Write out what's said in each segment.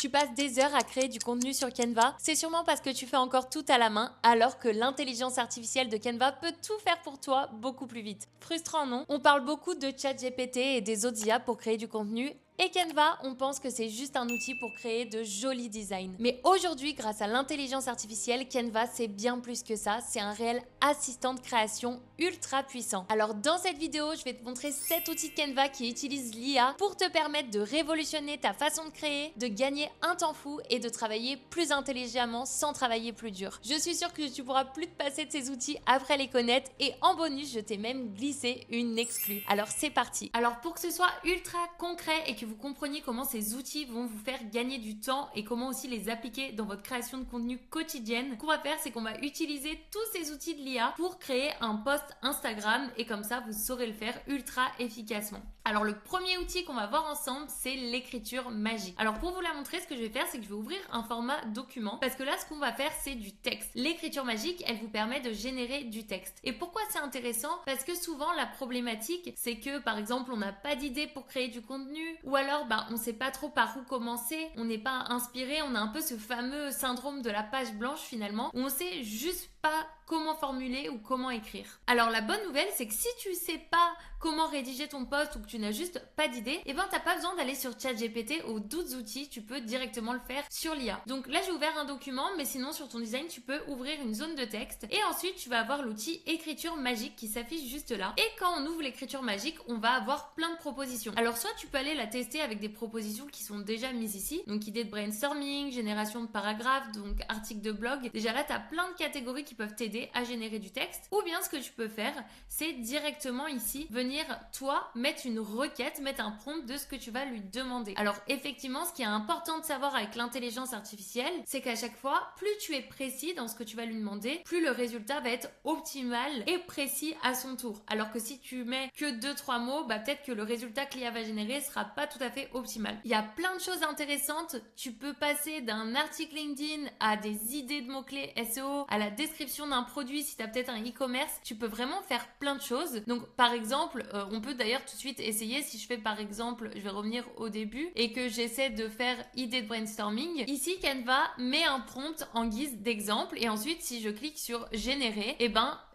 Tu passes des heures à créer du contenu sur Canva, c'est sûrement parce que tu fais encore tout à la main, alors que l'intelligence artificielle de Canva peut tout faire pour toi beaucoup plus vite. Frustrant, non? On parle beaucoup de ChatGPT et des autres IA pour créer du contenu, et Canva, on pense que c'est juste un outil pour créer de jolis designs. Mais aujourd'hui, grâce à l'intelligence artificielle, Canva, c'est bien plus que ça. C'est un réel assistant de création ultra puissant. Alors dans cette vidéo, je vais te montrer 7 outils de Canva qui utilisent l'IA pour te permettre de révolutionner ta façon de créer, de gagner un temps fou et de travailler plus intelligemment sans travailler plus dur. Je suis sûre que tu pourras plus te passer de ces outils après les connaître, et en bonus, je t'ai même glissé une exclue. Alors c'est parti. Alors pour que ce soit ultra concret et que vous compreniez comment ces outils vont vous faire gagner du temps et comment aussi les appliquer dans votre création de contenu quotidienne, ce qu'on va faire, c'est qu'on va utiliser tous ces outils de l'IA pour créer un post Instagram, et comme ça, vous saurez le faire ultra efficacement. Alors le premier outil qu'on va voir ensemble, c'est l'écriture magique. Alors pour vous la montrer, ce que je vais faire, c'est que je vais ouvrir un format document, parce que là, ce qu'on va faire, c'est du texte. L'écriture magique, elle vous permet de générer du texte. Et pourquoi c'est intéressant? Parce que souvent, la problématique, c'est que par exemple, on n'a pas d'idée pour créer du contenu, ou alors on ne sait pas trop par où commencer, on n'est pas inspiré, on a un peu ce fameux syndrome de la page blanche finalement, où on sait juste pas comment formuler ou comment écrire. Alors la bonne nouvelle, c'est que si tu sais pas comment rédiger ton post ou que tu n'as juste pas d'idée, et t'as pas besoin d'aller sur ChatGPT ou d'autres outils, tu peux directement le faire sur l'IA. Donc là j'ai ouvert un document, mais sinon sur ton design tu peux ouvrir une zone de texte, et ensuite tu vas avoir l'outil écriture magique qui s'affiche juste là. Et quand on ouvre l'écriture magique, on va avoir plein de propositions. Alors soit tu peux aller la tester avec des propositions qui sont déjà mises ici, donc idée de brainstorming, génération de paragraphes, donc article de blog. Déjà là tu as plein de catégories qui peuvent t'aider à générer du texte. Ou bien ce que tu peux faire, c'est directement ici venir toi mettre une requête, mettre un prompt de ce que tu vas lui demander. Alors effectivement, ce qui est important de savoir avec l'intelligence artificielle, c'est qu'à chaque fois, plus tu es précis dans ce que tu vas lui demander, plus le résultat va être optimal et précis à son tour. Alors que si tu mets que 2-3 mots, peut-être que le résultat que l'IA va générer sera pas tout à fait optimal. Il y a plein de choses intéressantes. Tu peux passer d'un article LinkedIn à des idées de mots-clés SEO, à la description d'un produit. Si tu as peut-être un e-commerce, tu peux vraiment faire plein de choses. Donc par exemple, on peut d'ailleurs tout de suite essayer, si je fais par exemple, je vais revenir au début, et que j'essaie de faire idée de brainstorming, ici Canva met un prompt en guise d'exemple, et ensuite si je clique sur générer,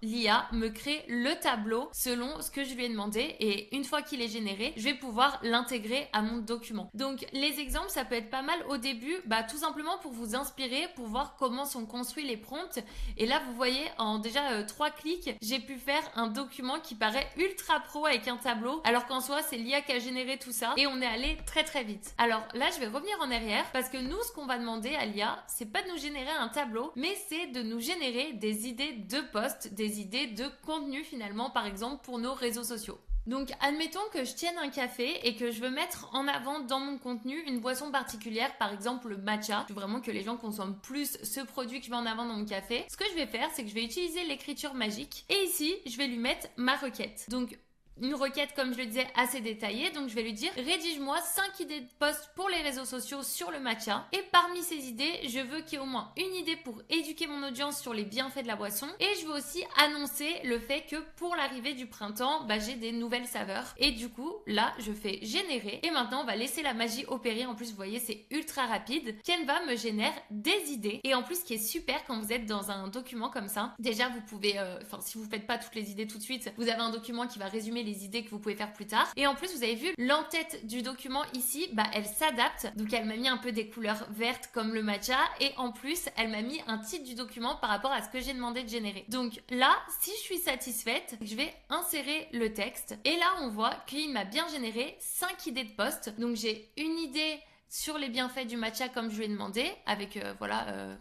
l'IA me crée le tableau selon ce que je lui ai demandé, et une fois qu'il est généré, je vais pouvoir l'intégrer à mon document. Donc les exemples, ça peut être pas mal au début, tout simplement pour vous inspirer, pour voir comment sont construits les prompts. Et là vous voyez, en déjà 3 clics, j'ai pu faire un document qui paraît ultra pro avec un tableau, alors qu'en soi c'est l'IA qui a généré tout ça, et on est allé très très vite. Alors là je vais revenir en arrière, parce que nous, ce qu'on va demander à l'IA, c'est pas de nous générer un tableau, mais c'est de nous générer des idées de posts, des idées de contenu finalement, par exemple pour nos réseaux sociaux. Donc admettons que je tienne un café et que je veux mettre en avant dans mon contenu une boisson particulière, par exemple le matcha. Je veux vraiment que les gens consomment plus ce produit que je mets en avant dans mon café. Ce que je vais faire, c'est que je vais utiliser l'écriture magique, et ici je vais lui mettre ma requête. Donc une requête, comme je le disais, assez détaillée. Donc je vais lui dire, rédige-moi 5 idées de posts pour les réseaux sociaux sur le matcha, et parmi ces idées, je veux qu'il y ait au moins une idée pour éduquer mon audience sur les bienfaits de la boisson, et je veux aussi annoncer le fait que pour l'arrivée du printemps, j'ai des nouvelles saveurs. Et du coup là je fais générer, et maintenant on va laisser la magie opérer. En plus vous voyez, c'est ultra rapide. Canva me génère des idées, et en plus ce qui est super quand vous êtes dans un document comme ça, déjà vous pouvez, si vous faites pas toutes les idées tout de suite, vous avez un document qui va résumer les idées que vous pouvez faire plus tard. Et en plus vous avez vu l'entête du document ici, elle s'adapte. Donc elle m'a mis un peu des couleurs vertes comme le matcha, et en plus elle m'a mis un titre du document par rapport à ce que j'ai demandé de générer. Donc là, si je suis satisfaite, je vais insérer le texte, et là on voit qu'il m'a bien généré 5 idées de posts. Donc j'ai une idée sur les bienfaits du matcha comme je lui ai demandé, avec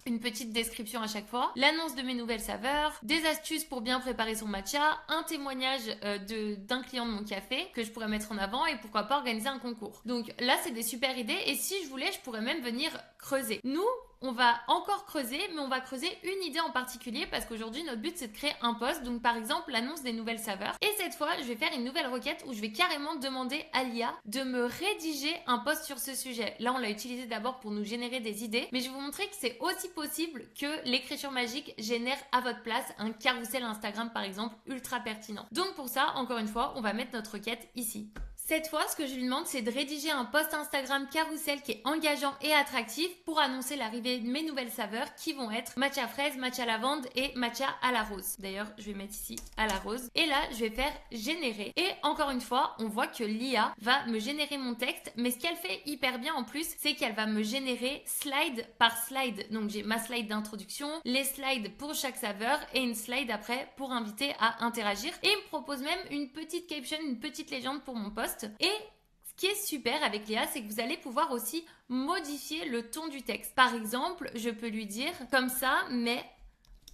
une petite description à chaque fois, l'annonce de mes nouvelles saveurs, des astuces pour bien préparer son matcha, un témoignage d'un client de mon café que je pourrais mettre en avant, et pourquoi pas organiser un concours. Donc là c'est des super idées, et si je voulais, je pourrais même venir creuser. Nous, on va encore creuser, mais on va creuser une idée en particulier, parce qu'aujourd'hui notre but c'est de créer un post. Donc par exemple l'annonce des nouvelles saveurs, et cette fois je vais faire une nouvelle requête où je vais carrément demander à l'IA de me rédiger un post sur ce sujet. Là on l'a utilisé d'abord pour nous générer des idées, mais je vais vous montrer que c'est aussi possible que l'écriture magique génère à votre place un carrousel Instagram par exemple ultra pertinent. Donc pour ça, encore une fois, on va mettre notre requête ici. Cette fois, ce que je lui demande, c'est de rédiger un post Instagram carrousel qui est engageant et attractif pour annoncer l'arrivée de mes nouvelles saveurs qui vont être matcha fraise, matcha lavande et matcha à la rose. D'ailleurs, je vais mettre ici à la rose. Et là, je vais faire générer. Et encore une fois, on voit que l'IA va me générer mon texte, mais ce qu'elle fait hyper bien en plus, c'est qu'elle va me générer slide par slide. Donc j'ai ma slide d'introduction, les slides pour chaque saveur et une slide après pour inviter à interagir. Et il me propose même une petite caption, une petite légende pour mon post. Et ce qui est super avec l'IA, c'est que vous allez pouvoir aussi modifier le ton du texte. Par exemple, je peux lui dire comme ça, mais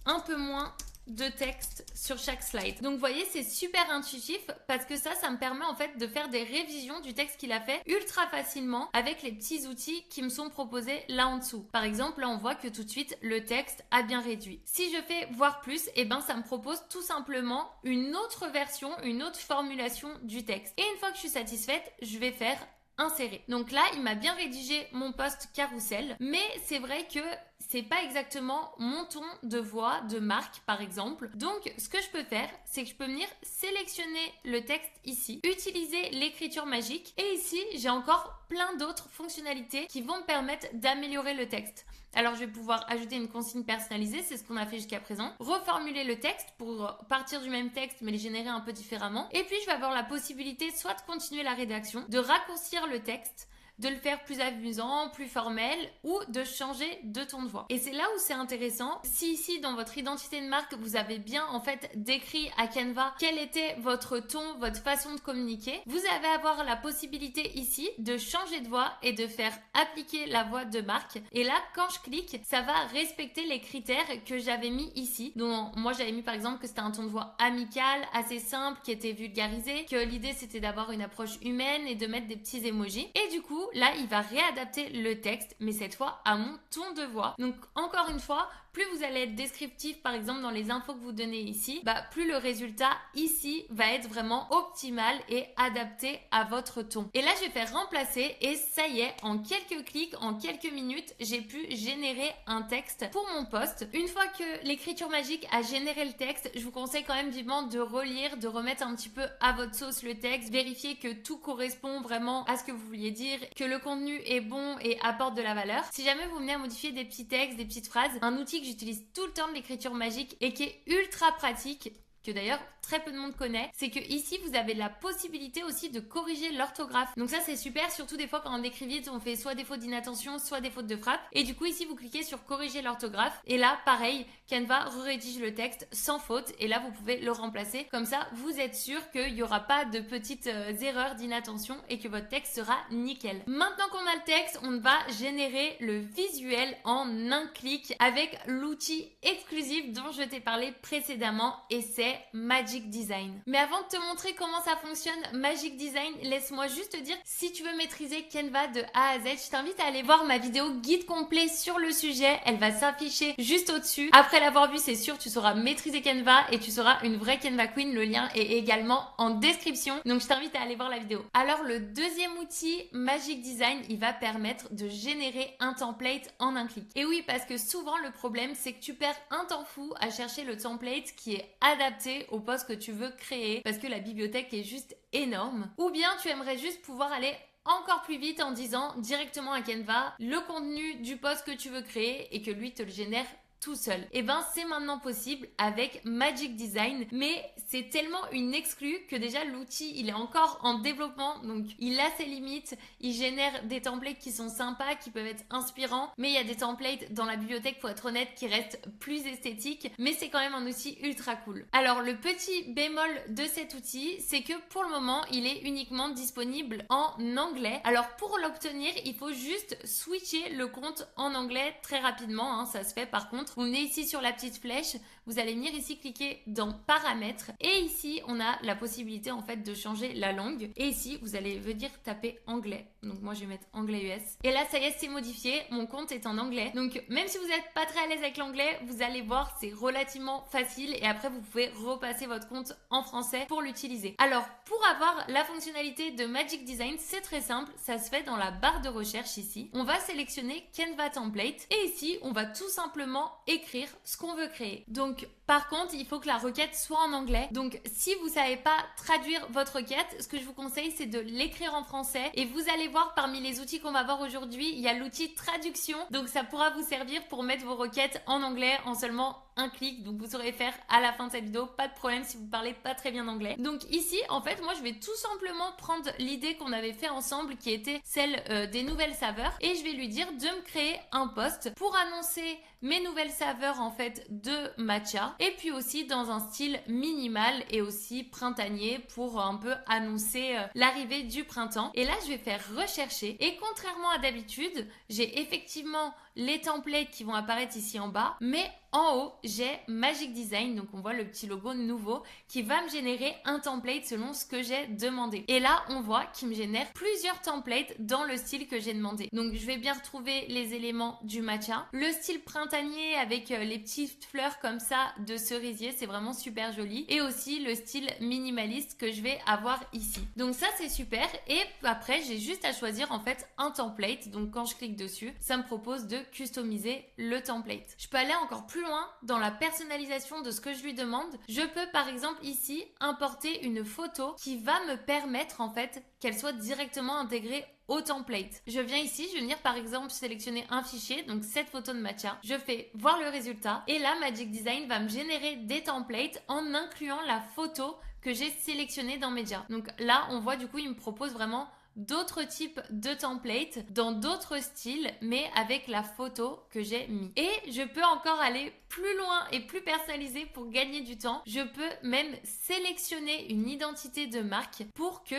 un peu moins de texte sur chaque slide. Donc vous voyez, c'est super intuitif parce que ça me permet en fait de faire des révisions du texte qu'il a fait ultra facilement avec les petits outils qui me sont proposés là en dessous. Par exemple, là on voit que tout de suite le texte a bien réduit. Si je fais voir plus, et ben ça me propose tout simplement une autre version, une autre formulation du texte. Et une fois que je suis satisfaite, je vais faire insérer. Donc là, il m'a bien rédigé mon post carrousel, mais c'est vrai que c'est pas exactement mon ton de voix de marque par exemple. Donc ce que je peux faire, c'est que je peux venir sélectionner le texte ici, utiliser l'écriture magique et ici j'ai encore plein d'autres fonctionnalités qui vont me permettre d'améliorer le texte. Alors je vais pouvoir ajouter une consigne personnalisée, c'est ce qu'on a fait jusqu'à présent, reformuler le texte pour partir du même texte mais le générer un peu différemment, et puis je vais avoir la possibilité soit de continuer la rédaction, de raccourcir le texte, de le faire plus amusant, plus formel ou de changer de ton de voix. Et c'est là où c'est intéressant. Si ici dans votre identité de marque, vous avez bien en fait décrit à Canva quel était votre ton, votre façon de communiquer, vous allez avoir la possibilité ici de changer de voix et de faire appliquer la voix de marque. Et là, quand je clique, ça va respecter les critères que j'avais mis ici. Donc moi j'avais mis par exemple que c'était un ton de voix amical, assez simple, qui était vulgarisé, que l'idée c'était d'avoir une approche humaine et de mettre des petits emojis. Et du coup, là, il va réadapter le texte, mais cette fois à mon ton de voix. Donc, encore une fois, plus vous allez être descriptif, par exemple, dans les infos que vous donnez ici, plus le résultat ici va être vraiment optimal et adapté à votre ton. Et là, je vais faire remplacer et ça y est, en quelques clics, en quelques minutes, j'ai pu générer un texte pour mon post. Une fois que l'écriture magique a généré le texte, je vous conseille quand même vivement de relire, de remettre un petit peu à votre sauce le texte, vérifier que tout correspond vraiment à ce que vous vouliez dire, que le contenu est bon et apporte de la valeur. Si jamais vous venez à modifier des petits textes, des petites phrases, un outil que j'utilise tout le temps de l'écriture magique et qui est ultra pratique, que d'ailleurs très peu de monde connaît, c'est que ici vous avez la possibilité aussi de corriger l'orthographe. Donc ça c'est super, surtout des fois quand on écrit vite, on fait soit des fautes d'inattention, soit des fautes de frappe. Et du coup ici vous cliquez sur corriger l'orthographe et là pareil, Canva rédige le texte sans faute et là vous pouvez le remplacer. Comme ça vous êtes sûr qu'il n'y aura pas de petites erreurs d'inattention et que votre texte sera nickel. Maintenant qu'on a le texte, on va générer le visuel en un clic avec l'outil exclusif dont je t'ai parlé précédemment et c'est Magic Design. Mais avant de te montrer comment ça fonctionne, Magic Design, laisse-moi juste te dire, si tu veux maîtriser Canva de A à Z, je t'invite à aller voir ma vidéo guide complet sur le sujet. Elle va s'afficher juste au-dessus. Après l'avoir vue, c'est sûr, tu sauras maîtriser Canva et tu seras une vraie Canva Queen. Le lien est également en description. Donc, je t'invite à aller voir la vidéo. Alors, le deuxième outil, Magic Design, il va permettre de générer un template en un clic. Et oui, parce que souvent, le problème, c'est que tu perds un temps fou à chercher le template qui est adapté au post que tu veux créer parce que la bibliothèque est juste énorme. Ou bien tu aimerais juste pouvoir aller encore plus vite en disant directement à Canva le contenu du post que tu veux créer et que lui te le génère tout seul. Et ben c'est maintenant possible avec Magic Design, mais c'est tellement une exclue que déjà l'outil il est encore en développement, donc il a ses limites, il génère des templates qui sont sympas, qui peuvent être inspirants, mais il y a des templates dans la bibliothèque, pour être honnête, qui restent plus esthétiques, mais c'est quand même un outil ultra cool. Alors le petit bémol de cet outil, c'est que pour le moment il est uniquement disponible en anglais. Alors pour l'obtenir, il faut juste switcher le compte en anglais très rapidement, hein, ça se fait par contre. Vous venez ici sur la petite flèche, vous allez venir ici cliquer dans paramètres et ici on a la possibilité en fait de changer la langue et ici vous allez venir taper anglais. Donc moi je vais mettre anglais US. Et là ça y est, c'est modifié, mon compte est en anglais. Donc même si vous n'êtes pas très à l'aise avec l'anglais, vous allez voir, c'est relativement facile et après vous pouvez repasser votre compte en français pour l'utiliser. Alors pour avoir la fonctionnalité de Magic Design, c'est très simple, ça se fait dans la barre de recherche ici. On va sélectionner Canva Template et ici on va tout simplement écrire ce qu'on veut créer. Donc par contre, il faut que la requête soit en anglais. Donc si vous savez pas traduire votre requête, ce que je vous conseille c'est de l'écrire en français et vous allez voir parmi les outils qu'on va voir aujourd'hui, il y a l'outil traduction. Donc ça pourra vous servir pour mettre vos requêtes en anglais en seulement un clic, donc vous saurez faire à la fin de cette vidéo, pas de problème si vous parlez pas très bien anglais. Donc ici, en fait, moi je vais tout simplement prendre l'idée qu'on avait fait ensemble qui était celle des nouvelles saveurs et je vais lui dire de me créer un post pour annoncer mes nouvelles saveurs en fait de matcha et puis aussi dans un style minimal et aussi printanier pour un peu annoncer l'arrivée du printemps. Et là, je vais faire rechercher et contrairement à d'habitude, j'ai effectivement les templates qui vont apparaître ici en bas, mais en haut, j'ai Magic Design, donc on voit le petit logo nouveau qui va me générer un template selon ce que j'ai demandé. Et là, on voit qu'il me génère plusieurs templates dans le style que j'ai demandé. Donc, je vais bien retrouver les éléments du matcha. Le style printanier avec les petites fleurs comme ça de cerisier, c'est vraiment super joli. Et aussi le style minimaliste que je vais avoir ici. Donc ça, c'est super. Et après, j'ai juste à choisir en fait un template. Donc, quand je clique dessus, ça me propose de customiser le template. Je peux aller encore plus loin dans la personnalisation de ce que je lui demande. Je peux par exemple ici importer une photo qui va me permettre en fait qu'elle soit directement intégrée au template. Je viens ici, je vais venir par exemple sélectionner un fichier, donc cette photo de matcha. Je fais voir le résultat et là Magic Design va me générer des templates en incluant la photo que j'ai sélectionnée dans Média. Donc là on voit du coup il me propose vraiment d'autres types de templates dans d'autres styles mais avec la photo que j'ai mis. Et je peux encore aller plus loin et plus personnalisé pour gagner du temps. Je peux même sélectionner une identité de marque pour que,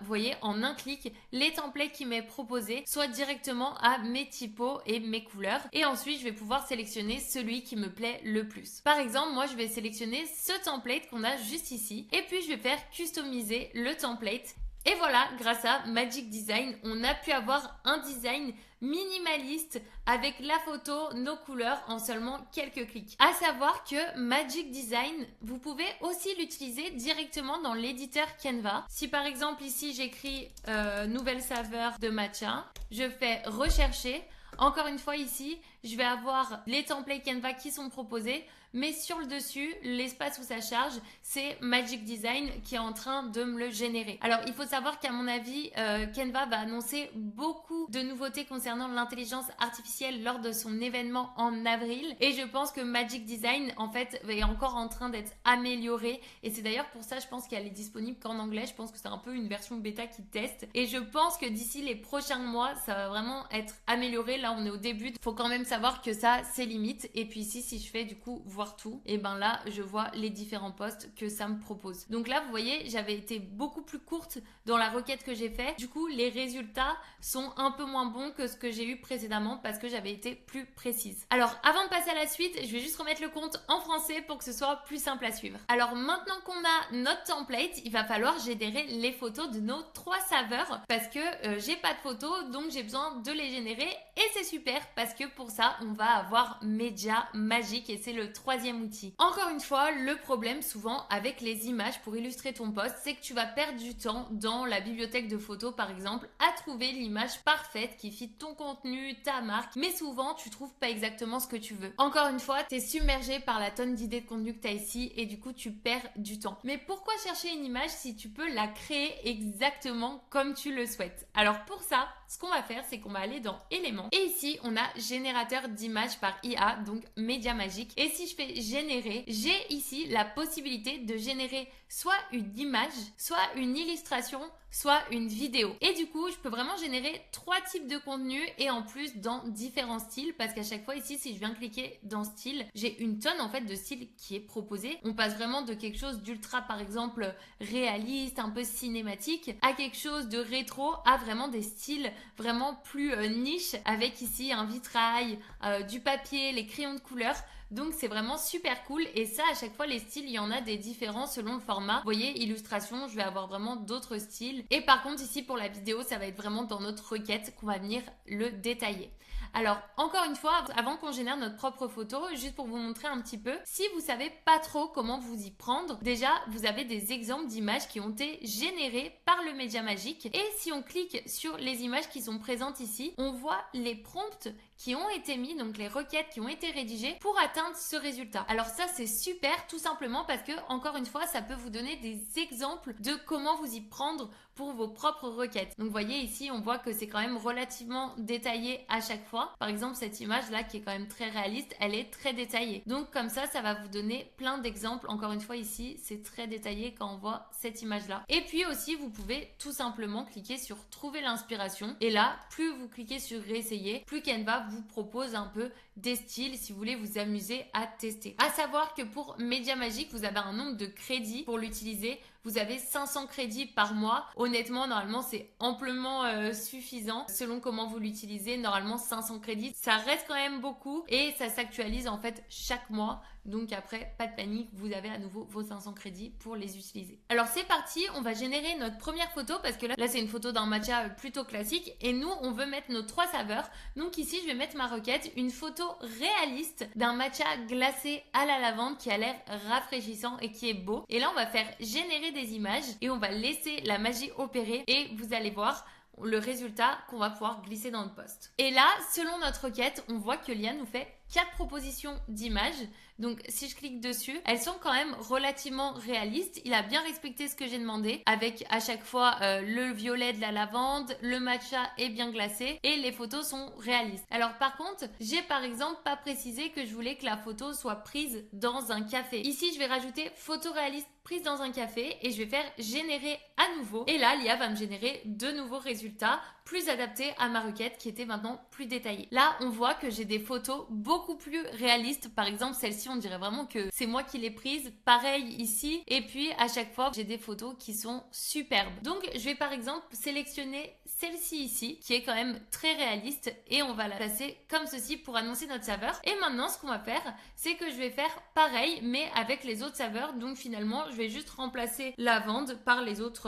vous voyez, en un clic, les templates qui m'est proposé soient directement à mes typos et mes couleurs. Et ensuite, je vais pouvoir sélectionner celui qui me plaît le plus. Par exemple, moi, je vais sélectionner ce template qu'on a juste ici. Et puis, je vais faire customiser le template. Et voilà, grâce à Magic Design, on a pu avoir un design minimaliste avec la photo, nos couleurs en seulement quelques clics. À savoir que Magic Design, vous pouvez aussi l'utiliser directement dans l'éditeur Canva. Si par exemple ici j'écris nouvelle saveur de matcha, je fais rechercher. Encore une fois ici, je vais avoir les templates Canva qui sont proposés, mais sur le dessus, l'espace où ça charge, c'est Magic Design qui est en train de me le générer. Alors, il faut savoir qu'à mon avis, Canva va annoncer beaucoup de nouveautés concernant l'intelligence artificielle lors de son événement en avril. Et je pense que Magic Design, en fait, est encore en train d'être amélioré. Et c'est d'ailleurs pour ça, je pense qu'elle est disponible qu'en anglais. Je pense que c'est un peu une version bêta qui teste. Et je pense que d'ici les prochains mois, ça va vraiment être amélioré. Là, on est au début. Il faut quand même savoir que ça, c'est limite. Et puis ici, si je fais du coup voir tout, et ben là je vois les différents posts que ça me propose. Donc là vous voyez, j'avais été beaucoup plus courte dans la requête que j'ai fait. Du coup les résultats sont un peu moins bons que ce que j'ai eu précédemment parce que j'avais été plus précise. Alors avant de passer à la suite, je vais juste remettre le compte en français pour que ce soit plus simple à suivre. Alors maintenant qu'on a notre template, il va falloir générer les photos de nos 3 saveurs parce que j'ai pas de photos, donc j'ai besoin de les générer et c'est super parce que pour ça on va avoir Media Magic et c'est le 3e outil. Encore une fois, le problème souvent avec les images pour illustrer ton post, c'est que tu vas perdre du temps dans la bibliothèque de photos par exemple à trouver l'image parfaite qui fit ton contenu, ta marque, mais souvent tu trouves pas exactement ce que tu veux. Encore une fois, tu es submergé par la tonne d'idées de contenu que tu as ici et du coup tu perds du temps. Mais pourquoi chercher une image si tu peux la créer exactement comme tu le souhaites? Alors pour ça, ce qu'on va faire, c'est qu'on va aller dans éléments et ici on a générateur d'images par IA, donc Media Magic. Et si je fais générer, j'ai ici la possibilité de générer soit une image, soit une illustration, soit une vidéo. Et du coup, je peux vraiment générer 3 types de contenus et en plus dans différents styles parce qu'à chaque fois ici, si je viens cliquer dans style, j'ai une tonne en fait de styles qui est proposé. On passe vraiment de quelque chose d'ultra par exemple réaliste, un peu cinématique, à quelque chose de rétro, à vraiment des styles vraiment plus niche avec ici un vitrail, du papier, les crayons de couleur. Donc c'est vraiment super cool et ça à chaque fois les styles il y en a des différents selon le format. Vous voyez illustration, je vais avoir vraiment d'autres styles Et par contre ici pour la vidéo, ça va être vraiment dans notre requête qu'on va venir le détailler. Alors, encore une fois, avant qu'on génère notre propre photo, juste pour vous montrer un petit peu, si vous savez pas trop comment vous y prendre, déjà, vous avez des exemples d'images qui ont été générées par le Média Magique. Et si on clique sur les images qui sont présentes ici, on voit les prompts qui ont été mis, donc les requêtes qui ont été rédigées pour atteindre ce résultat. Alors ça, c'est super, tout simplement parce que, encore une fois, ça peut vous donner des exemples de comment vous y prendre pour vos propres requêtes. Donc, vous voyez ici, on voit que c'est quand même relativement détaillé à chaque fois. Par exemple, cette image-là, qui est quand même très réaliste, elle est très détaillée. Donc, comme ça va vous donner plein d'exemples. Encore une fois, ici, c'est très détaillé quand on voit cette image-là. Et puis aussi, vous pouvez tout simplement cliquer sur trouver l'inspiration. Et là, plus vous cliquez sur réessayer, plus Canva vous propose un peu des styles si vous voulez vous amuser à tester. À savoir que pour Média Magique, vous avez un nombre de crédits pour l'utiliser. Vous avez 500 crédits par mois. Honnêtement, normalement, c'est amplement suffisant. Selon comment vous l'utilisez, normalement, 500 crédits, ça reste quand même beaucoup et ça s'actualise en fait chaque mois. Donc après, pas de panique, vous avez à nouveau vos 500 crédits pour les utiliser. Alors c'est parti, on va générer notre première photo parce que là c'est une photo d'un matcha plutôt classique et nous, on veut mettre nos 3 saveurs. Donc ici, je vais mettre ma requête, une photo réaliste d'un matcha glacé à la lavande qui a l'air rafraîchissant et qui est beau. Et là, on va faire générer des images et on va laisser la magie opérer et vous allez voir le résultat qu'on va pouvoir glisser dans le post. Et là, selon notre requête, on voit que l'IA nous fait 4 propositions d'images. Donc si je clique dessus, elles sont quand même relativement réalistes. Il a bien respecté ce que j'ai demandé avec à chaque fois le violet de la lavande, le matcha est bien glacé et les photos sont réalistes. Alors par contre, j'ai par exemple pas précisé que je voulais que la photo soit prise dans un café. Ici, je vais rajouter photo réaliste prise dans un café et je vais faire générer à nouveau. Et là, l'IA va me générer de nouveaux résultats plus adaptés à ma requête qui était maintenant plus détaillée. Là, on voit que j'ai des photos beaucoup plus réalistes. Par exemple, celle-ci, on dirait vraiment que c'est moi qui l'ai prise. Pareil ici. Et puis, à chaque fois, j'ai des photos qui sont superbes. Donc, je vais par exemple sélectionner celle-ci ici, qui est quand même très réaliste. Et on va la placer comme ceci pour annoncer notre saveur. Et maintenant, ce qu'on va faire, c'est que je vais faire pareil, mais avec les autres saveurs. Donc, finalement, je vais juste remplacer lavande par les autres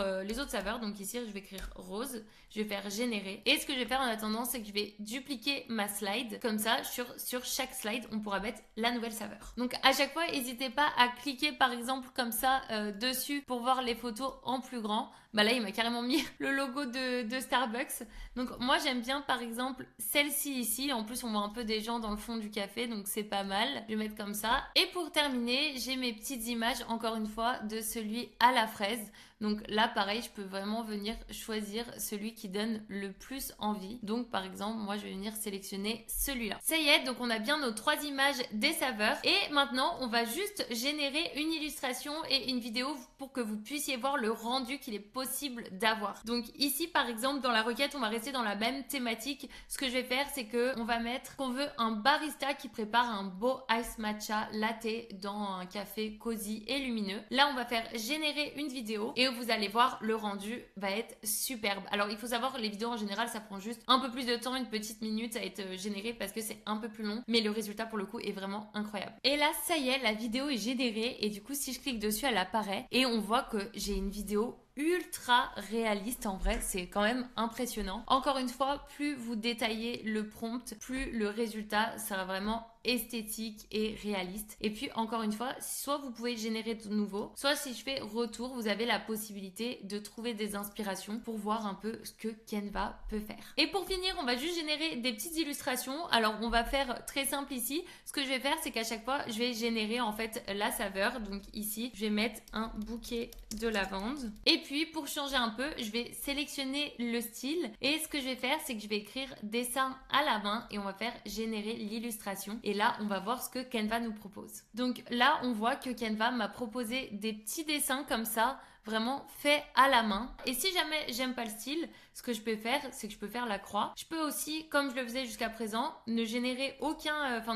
saveurs. Donc ici, je vais écrire rose. Je vais faire générer. Et ce que je vais faire en attendant, c'est que je vais dupliquer ma slide. Comme ça, sur chaque slide, on pourra mettre la nouvelle saveur. Donc à chaque fois, n'hésitez pas à cliquer par exemple comme ça dessus pour voir les photos en plus grand. Bah là, il m'a carrément mis le logo de Starbucks. Donc moi, j'aime bien par exemple celle-ci ici. En plus, on voit un peu des gens dans le fond du café, donc c'est pas mal. Je vais mettre comme ça. Et pour terminer, j'ai mes petites images, encore une fois, de celui à la fraise. Donc là, pareil, je peux vraiment venir choisir celui qui donne le plus envie. Donc par exemple, moi, je vais venir sélectionner celui-là. Ça y est, donc on a bien nos 3 images des saveurs. Et maintenant, on va juste générer une illustration et une vidéo pour que vous puissiez voir le rendu qu'il est possible d'avoir. Donc ici, par exemple, dans la requête, on va rester dans la même thématique. Ce que je vais faire, c'est que on va mettre qu'on veut un barista qui prépare un beau ice matcha latte dans un café cosy et lumineux. Là, on va faire générer une vidéo et vous allez voir, le rendu va être superbe. Alors, il faut savoir, les vidéos en général, ça prend juste un peu plus de temps, une petite minute à être généré parce que c'est un peu plus long, mais le résultat pour le coup est vraiment incroyable. Et là, ça y est, la vidéo est générée et du coup, si je clique dessus, elle apparaît et on voit que j'ai une vidéo ultra réaliste. En vrai, c'est quand même impressionnant. Encore une fois, plus vous détaillez le prompt, plus le résultat sera vraiment esthétique et réaliste. Et puis encore une fois, soit vous pouvez générer de nouveau, soit si je fais retour, vous avez la possibilité de trouver des inspirations pour voir un peu ce que Canva peut faire. Et pour finir, on va juste générer des petites illustrations. Alors on va faire très simple ici. Ce que je vais faire, c'est qu'à chaque fois, je vais générer en fait la saveur. Donc ici, je vais mettre un bouquet de lavande. Et puis pour changer un peu, je vais sélectionner le style. Et ce que je vais faire, c'est que je vais écrire dessin à la main et on va faire générer l'illustration. Et là, on va voir ce que Canva nous propose. Donc là, on voit que Canva m'a proposé des petits dessins comme ça, vraiment fait à la main. Et si jamais j'aime pas le style, ce que je peux faire, c'est que je peux faire la croix. Je peux aussi, comme je le faisais jusqu'à présent, ne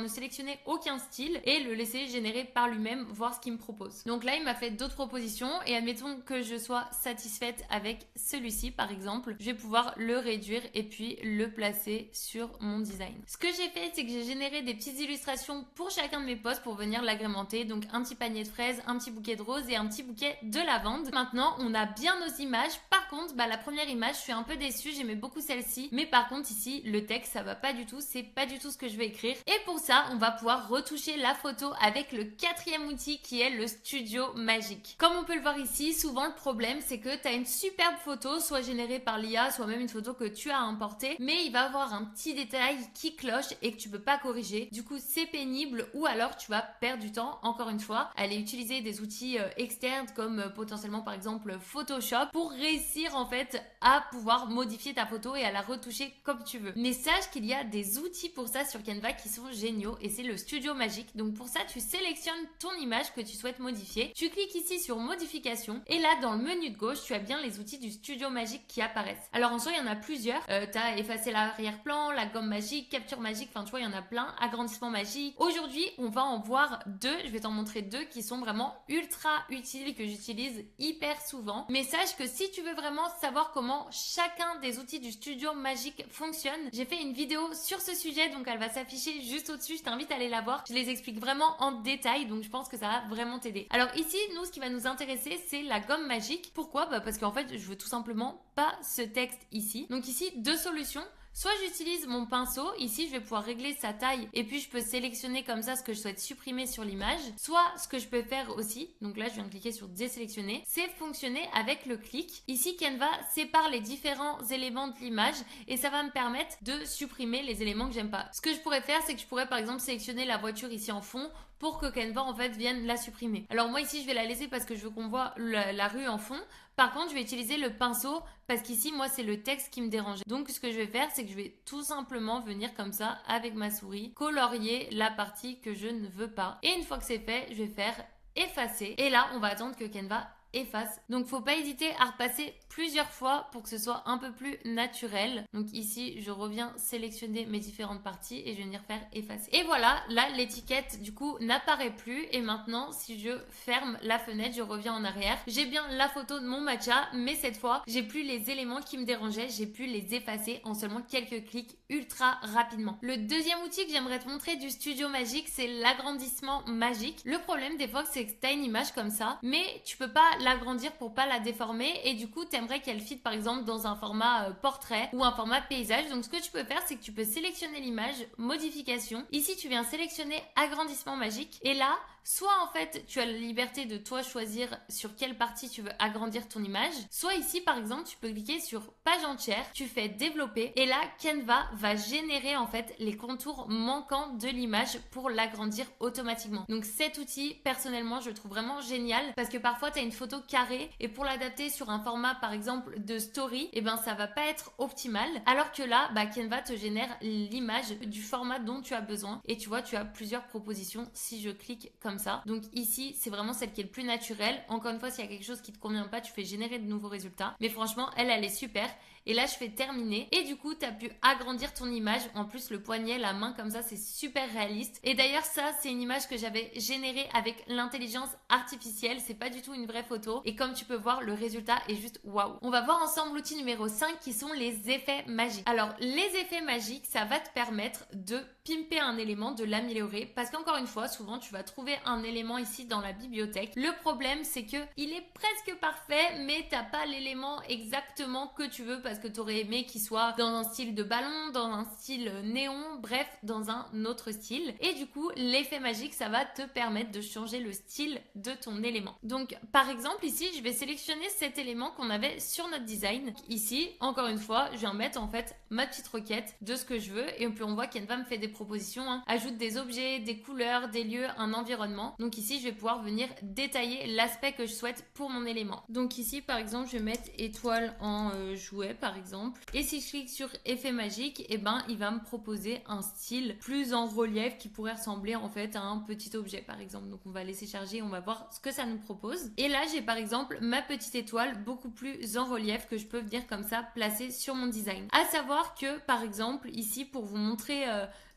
sélectionner aucun style et le laisser générer par lui-même, voir ce qu'il me propose. Donc là, il m'a fait d'autres propositions et admettons que je sois satisfaite avec celui-ci, par exemple, je vais pouvoir le réduire et puis le placer sur mon design. Ce que j'ai fait, c'est que j'ai généré des petites illustrations pour chacun de mes posts pour venir l'agrémenter. Donc un petit panier de fraises, un petit bouquet de roses et un petit bouquet de lavande. maintenant, on a bien nos images. Par contre, la première image, je suis un peu déçue, j'aimais beaucoup celle-ci. Mais par contre, ici, le texte, ça va pas du tout, c'est pas du tout ce que je vais écrire. Et pour ça, on va pouvoir retoucher la photo avec le quatrième outil qui est le Studio Magique. Comme on peut le voir ici, souvent le problème, c'est que tu as une superbe photo, soit générée par l'IA, soit même une photo que tu as importée, mais il va avoir un petit détail qui cloche et que tu peux pas corriger. Du coup, c'est pénible ou alors tu vas perdre du temps, encore une fois, à aller utiliser des outils externes comme potentiellement par exemple Photoshop pour réussir en fait à pouvoir modifier ta photo et à la retoucher comme tu veux. Mais sache qu'il y a des outils pour ça sur Canva qui sont géniaux et c'est le Studio Magique. Donc pour ça, tu sélectionnes ton image que tu souhaites modifier. Tu cliques ici sur modification et là dans le menu de gauche, tu as bien les outils du Studio Magique qui apparaissent. Alors en soi, il y en a plusieurs. Tu as effacer l'arrière-plan, la gomme magique, capture magique, enfin tu vois, il y en a plein. Agrandissement magique. Aujourd'hui, on va en voir deux. Je vais t'en montrer deux qui sont vraiment ultra utiles que j'utilise hyper souvent. Mais sache que si tu veux vraiment savoir comment chacun des outils du Studio Magique fonctionne, j'ai fait une vidéo sur ce sujet, donc elle va s'afficher juste au-dessus. Je t'invite à aller la voir. Je les explique vraiment en détail, donc je pense que ça va vraiment t'aider. Alors ici, nous, ce qui va nous intéresser, c'est la gomme magique. Pourquoi? Parce qu'en fait, je veux tout simplement pas ce texte ici. Donc ici, deux solutions. Soit j'utilise mon pinceau, ici je vais pouvoir régler sa taille et puis je peux sélectionner comme ça ce que je souhaite supprimer sur l'image. Soit ce que je peux faire aussi, donc là je viens de cliquer sur désélectionner, c'est fonctionner avec le clic. Ici Canva sépare les différents éléments de l'image et ça va me permettre de supprimer les éléments que j'aime pas. Ce que je pourrais faire, c'est que je pourrais par exemple sélectionner la voiture ici en fond pour que Canva en fait vienne la supprimer. Alors moi ici je vais la laisser parce que je veux qu'on voit la rue en fond. Par contre je vais utiliser le pinceau parce qu'ici moi c'est le texte qui me dérange. Donc ce que je vais faire, c'est que je vais tout simplement venir comme ça avec ma souris colorier la partie que je ne veux pas. Et une fois que c'est fait, je vais faire effacer. Et là on va attendre que Canva efface. Donc faut pas hésiter à repasser plusieurs fois pour que ce soit un peu plus naturel. Donc ici je reviens sélectionner mes différentes parties et je vais venir faire effacer. Et voilà, là l'étiquette du coup n'apparaît plus et maintenant si je ferme la fenêtre, je reviens en arrière. J'ai bien la photo de mon matcha, mais cette fois j'ai plus les éléments qui me dérangeaient, j'ai pu les effacer en seulement quelques clics ultra rapidement. Le deuxième outil que j'aimerais te montrer du Studio Magique, c'est l'agrandissement magique. Le problème des fois c'est que tu as une image comme ça, mais tu peux pas l'agrandir pour pas la déformer et du coup t'aimerais qu'elle fit par exemple dans un format portrait ou un format paysage. Donc ce que tu peux faire, c'est que tu peux sélectionner l'image, modification. Ici tu viens sélectionner agrandissement magique et là soit en fait tu as la liberté de toi choisir sur quelle partie tu veux agrandir ton image, soit ici par exemple tu peux cliquer sur page entière, tu fais développer et là Canva va générer en fait les contours manquants de l'image pour l'agrandir automatiquement. Donc cet outil personnellement je le trouve vraiment génial parce que parfois tu as une photo carrée et pour l'adapter sur un format par exemple de story, et ben ça va pas être optimal, alors que là Canva te génère l'image du format dont tu as besoin et tu vois tu as plusieurs propositions si je clique comme ça. Donc ici c'est vraiment celle qui est le plus naturelle. Encore une fois, s'il y a quelque chose qui te convient pas, tu fais générer de nouveaux résultats, mais franchement elle est super. Et là je fais terminer et du coup tu as pu agrandir ton image. En plus le poignet, la main comme ça, c'est super réaliste. Et d'ailleurs ça c'est une image que j'avais générée avec l'intelligence artificielle, c'est pas du tout une vraie photo et comme tu peux voir le résultat est juste waouh. On va voir ensemble l'outil numéro 5 qui sont les effets magiques. Alors les effets magiques, ça va te permettre de pimper un élément, de l'améliorer, parce qu'encore une fois souvent tu vas trouver un élément ici dans la bibliothèque. Le problème c'est que il est presque parfait mais t'as pas l'élément exactement que tu veux parce que tu aurais aimé qu'il soit dans un style de ballon, dans un style néon, bref, dans un autre style. Et du coup, l'effet magique, ça va te permettre de changer le style de ton élément. Donc, par exemple, ici, je vais sélectionner cet élément qu'on avait sur notre design. Ici, encore une fois, je viens mettre en fait ma petite requête de ce que je veux et puis on voit qu'Enva me fait des propositions, ajoute des objets, des couleurs, des lieux, un environnement. Donc ici, je vais pouvoir venir détailler l'aspect que je souhaite pour mon élément. Donc ici, par exemple, je vais mettre étoile en jouet, par exemple. Et si je clique sur effet magique, et il va me proposer un style plus en relief qui pourrait ressembler en fait à un petit objet, par exemple. Donc on va laisser charger, on va voir ce que ça nous propose. Et là, j'ai par exemple ma petite étoile beaucoup plus en relief que je peux venir comme ça placer sur mon design. À savoir que, par exemple, ici, pour vous montrer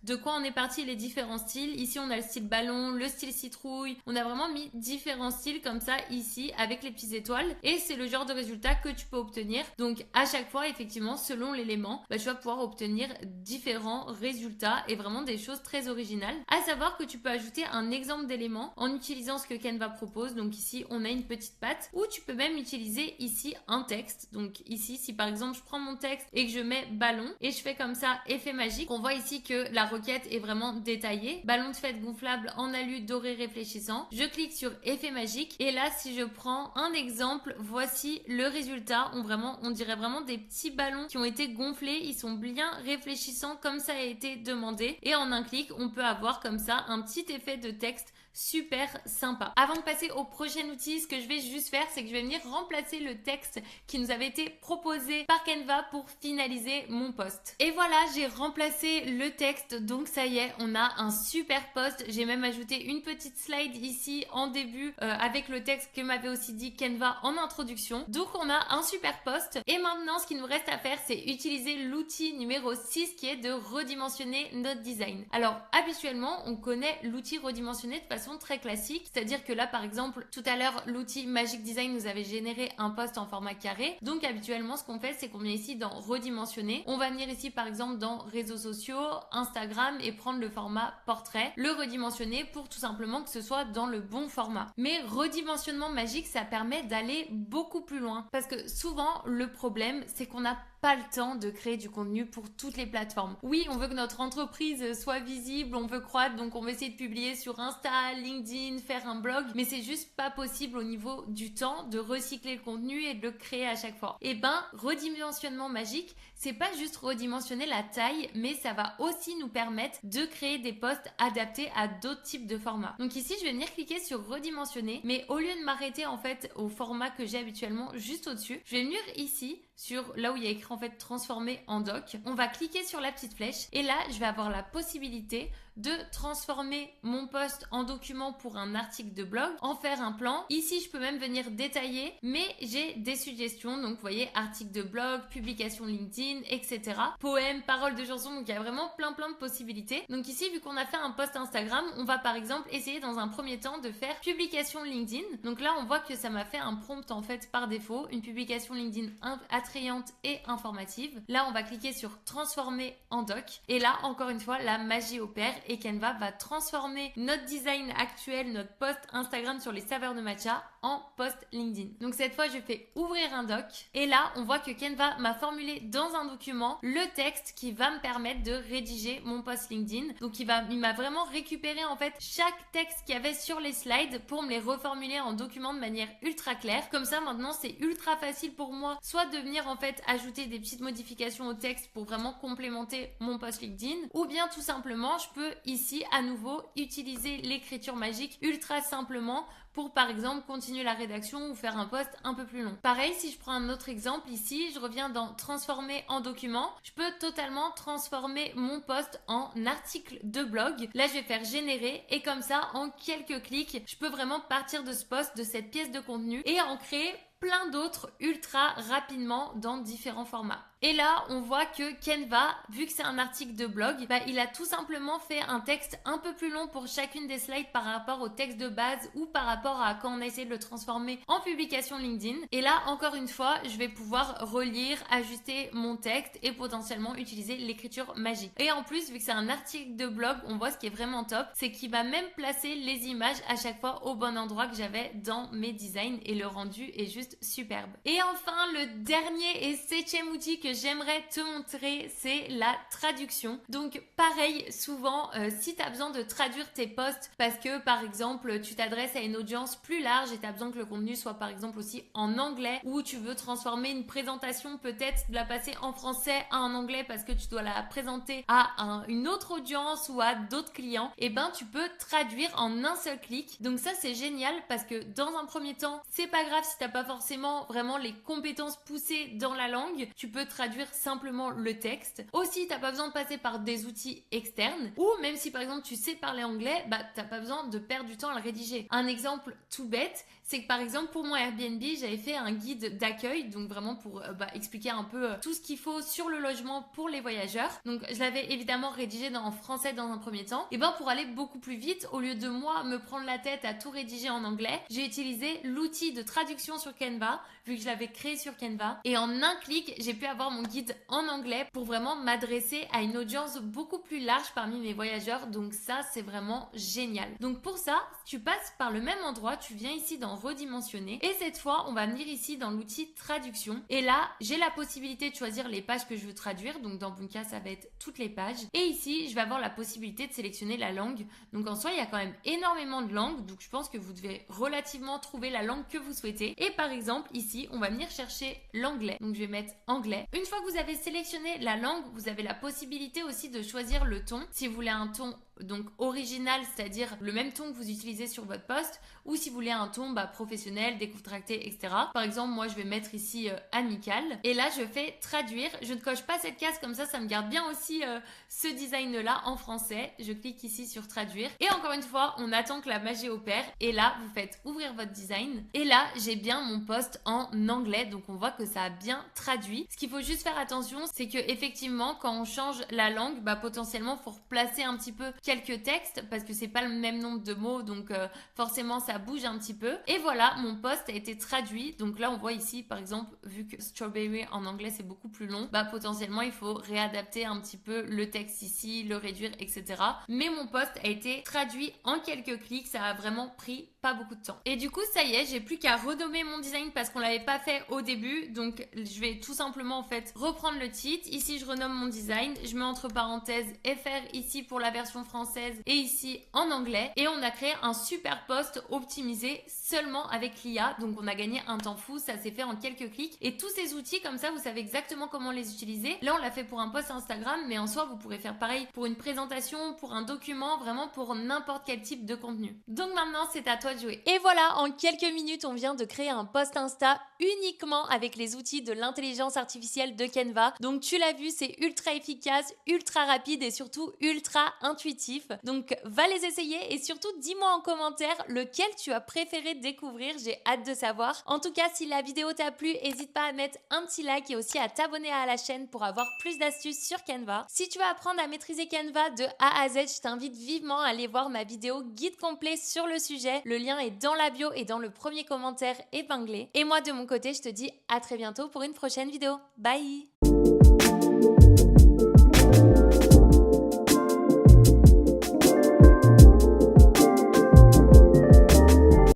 de quoi on est parti les différents styles. Ici on a le style ballon, le style citrouille, on a vraiment mis différents styles comme ça ici avec les petites étoiles et c'est le genre de résultat que tu peux obtenir. Donc à chaque fois effectivement selon l'élément, tu vas pouvoir obtenir différents résultats et vraiment des choses très originales. À savoir que tu peux ajouter un exemple d'élément en utilisant ce que Canva propose. Donc ici on a une petite patte ou tu peux même utiliser ici un texte. Donc ici si par exemple je prends mon texte et que je mets ballon et je fais comme ça effet magique, on voit ici que la requête est vraiment détaillée. Ballon de fête gonflable en alu doré réfléchissant. Je clique sur effet magique et là si je prends un exemple, voici le résultat. On dirait vraiment des petits ballons qui ont été gonflés, ils sont bien réfléchissants comme ça a été demandé et en un clic on peut avoir comme ça un petit effet de texte super sympa. Avant de passer au prochain outil, ce que je vais juste faire, c'est que je vais venir remplacer le texte qui nous avait été proposé par Canva pour finaliser mon post. Et voilà, j'ai remplacé le texte, donc ça y est, on a un super post. J'ai même ajouté une petite slide ici en début avec le texte que m'avait aussi dit Canva en introduction. Donc on a un super post. Et maintenant, ce qu'il nous reste à faire, c'est utiliser l'outil numéro 6 qui est de redimensionner notre design. Alors, habituellement, on connaît l'outil redimensionner de façon très classique, c'est-à-dire que là par exemple tout à l'heure l'outil Magic Design nous avait généré un post en format carré. Donc habituellement ce qu'on fait c'est qu'on vient ici dans redimensionner, on va venir ici par exemple dans réseaux sociaux, Instagram et prendre le format portrait, le redimensionner pour tout simplement que ce soit dans le bon format. Mais redimensionnement magique ça permet d'aller beaucoup plus loin parce que souvent le problème c'est qu'on n'a pas le temps de créer du contenu pour toutes les plateformes. Oui, on veut que notre entreprise soit visible, on veut croître, donc on veut essayer de publier sur Insta, LinkedIn, faire un blog, mais c'est juste pas possible au niveau du temps de recycler le contenu et de le créer à chaque fois. Et redimensionnement magique, c'est pas juste redimensionner la taille, mais ça va aussi nous permettre de créer des posts adaptés à d'autres types de formats. Donc ici, je vais venir cliquer sur redimensionner, mais au lieu de m'arrêter en fait au format que j'ai habituellement juste au-dessus, je vais venir ici sur là où il y a écrit en fait transformer en doc. On va cliquer sur la petite flèche et là, je vais avoir la possibilité de transformer mon post en document pour un article de blog, en faire un plan. Ici, je peux même venir détailler, mais j'ai des suggestions. Donc, vous voyez, article de blog, publication LinkedIn, etc. Poème, paroles de chansons. Donc, il y a vraiment plein de possibilités. Donc ici, vu qu'on a fait un post Instagram, on va par exemple essayer dans un premier temps de faire publication LinkedIn. Donc là, on voit que ça m'a fait un prompt en fait par défaut, une publication LinkedIn attrayante et informative. Là, on va cliquer sur transformer en doc. Et là, encore une fois, la magie opère et Canva va transformer notre design actuel, notre post Instagram sur les saveurs de matcha en post LinkedIn. Donc cette fois, je fais ouvrir un doc et là, on voit que Canva m'a formulé dans un document le texte qui va me permettre de rédiger mon post LinkedIn. Donc il m'a vraiment récupéré en fait chaque texte qu'il y avait sur les slides pour me les reformuler en document de manière ultra claire. Comme ça, maintenant, c'est ultra facile pour moi soit de venir en fait ajouter des petites modifications au texte pour vraiment complémenter mon post LinkedIn ou bien tout simplement, je peux ici à nouveau utiliser l'écriture magique ultra simplement pour par exemple continuer la rédaction ou faire un post un peu plus long. Pareil, si je prends un autre exemple ici, je reviens dans transformer en document, je peux totalement transformer mon post en article de blog. Là, je vais faire générer et comme ça, en quelques clics, je peux vraiment partir de ce post, de cette pièce de contenu et en créer plein d'autres ultra rapidement dans différents formats. Et là, on voit que Canva, vu que c'est un article de blog, il a tout simplement fait un texte un peu plus long pour chacune des slides par rapport au texte de base ou par rapport à quand on a essayé de le transformer en publication LinkedIn. Et là, encore une fois, je vais pouvoir relire, ajuster mon texte et potentiellement utiliser l'écriture magique. Et en plus, vu que c'est un article de blog, on voit ce qui est vraiment top, c'est qu'il va même placer les images à chaque fois au bon endroit que j'avais dans mes designs et le rendu est juste superbe. Et enfin, le dernier et septième outil que j'aimerais te montrer, c'est la traduction. Donc pareil, souvent, si tu as besoin de traduire tes posts parce que par exemple, tu t'adresses à une audience plus large et tu as besoin que le contenu soit par exemple aussi en anglais ou tu veux transformer une présentation, peut-être de la passer en français à en anglais parce que tu dois la présenter à une autre audience ou à d'autres clients, et tu peux traduire en un seul clic. Donc ça, c'est génial parce que dans un premier temps, c'est pas grave si t'as pas forcément vraiment les compétences poussées dans la langue. Tu peux traduire simplement le texte. Aussi, t'as pas besoin de passer par des outils externes, ou même si par exemple tu sais parler anglais, bah t'as pas besoin de perdre du temps à le rédiger. Un exemple tout bête, c'est que par exemple pour mon Airbnb, j'avais fait un guide d'accueil, donc vraiment pour expliquer un peu tout ce qu'il faut sur le logement pour les voyageurs. Donc je l'avais évidemment rédigé en français dans un premier temps. Et ben pour aller beaucoup plus vite, au lieu de moi me prendre la tête à tout rédiger en anglais, j'ai utilisé l'outil de traduction sur Canva, vu que je l'avais créé sur Canva. Et en un clic, j'ai pu avoir mon guide en anglais pour vraiment m'adresser à une audience beaucoup plus large parmi mes voyageurs. Donc ça, c'est vraiment génial. Donc pour ça, tu passes par le même endroit, tu viens ici dans redimensionner. Et cette fois, on va venir ici dans l'outil traduction. Et là, j'ai la possibilité de choisir les pages que je veux traduire. Donc dans Bunka, ça va être toutes les pages. Et ici, je vais avoir la possibilité de sélectionner la langue. Donc en soi, il y a quand même énormément de langues. Donc je pense que vous devez relativement trouver la langue que vous souhaitez. Et par exemple, ici, on va venir chercher l'anglais. Donc je vais mettre anglais. Une fois que vous avez sélectionné la langue, vous avez la possibilité aussi de choisir le ton. Si vous voulez un ton donc original, c'est-à-dire le même ton que vous utilisez sur votre post, ou si vous voulez un ton professionnel, décontracté, etc. Par exemple, moi je vais mettre ici amical, et là je fais traduire. Je ne coche pas cette case, comme ça me garde bien aussi ce design là en français. Je clique ici sur traduire, et encore une fois on attend que la magie opère, et là vous faites ouvrir votre design, et là j'ai bien mon post en anglais, donc on voit que ça a bien traduit. Ce qu'il faut juste faire attention, c'est que effectivement quand on change la langue, potentiellement faut replacer un petit peu quelques textes, parce que c'est pas le même nombre de mots, donc forcément ça bouge un petit peu. Et voilà, mon post a été traduit. Donc là on voit ici par exemple, vu que strawberry en anglais c'est beaucoup plus long, potentiellement il faut réadapter un petit peu le texte ici, le réduire, etc. Mais mon post a été traduit en quelques clics, ça a vraiment pris pas beaucoup de temps. Et du coup ça y est, j'ai plus qu'à renommer mon design parce qu'on l'avait pas fait au début. Donc je vais tout simplement en fait reprendre le titre. Ici je renomme mon design, je mets entre parenthèses FR ici pour la version française et ici en anglais, et on a créé un super post optimisé seulement avec l'IA. Donc on a gagné un temps fou, ça s'est fait en quelques clics, et tous ces outils comme ça vous savez exactement comment les utiliser. Là on l'a fait pour un post Instagram, mais en soi vous pourrez faire pareil pour une présentation, pour un document, vraiment pour n'importe quel type de contenu. Donc maintenant c'est à toi de jouer. Et voilà, en quelques minutes on vient de créer un post Insta uniquement avec les outils de l'intelligence artificielle de Canva. Donc tu l'as vu, c'est ultra efficace, ultra rapide et surtout ultra intuitif. Donc va les essayer, et surtout dis-moi en commentaire lequel tu as préféré découvrir, j'ai hâte de savoir. En tout cas, si la vidéo t'a plu, n'hésite pas à mettre un petit like et aussi à t'abonner à la chaîne pour avoir plus d'astuces sur Canva. Si tu veux apprendre à maîtriser Canva de A à Z, je t'invite vivement à aller voir ma vidéo guide complet sur le sujet. Le lien est dans la bio et dans le premier commentaire épinglé. Et moi de mon côté, je te dis à très bientôt pour une prochaine vidéo. Bye!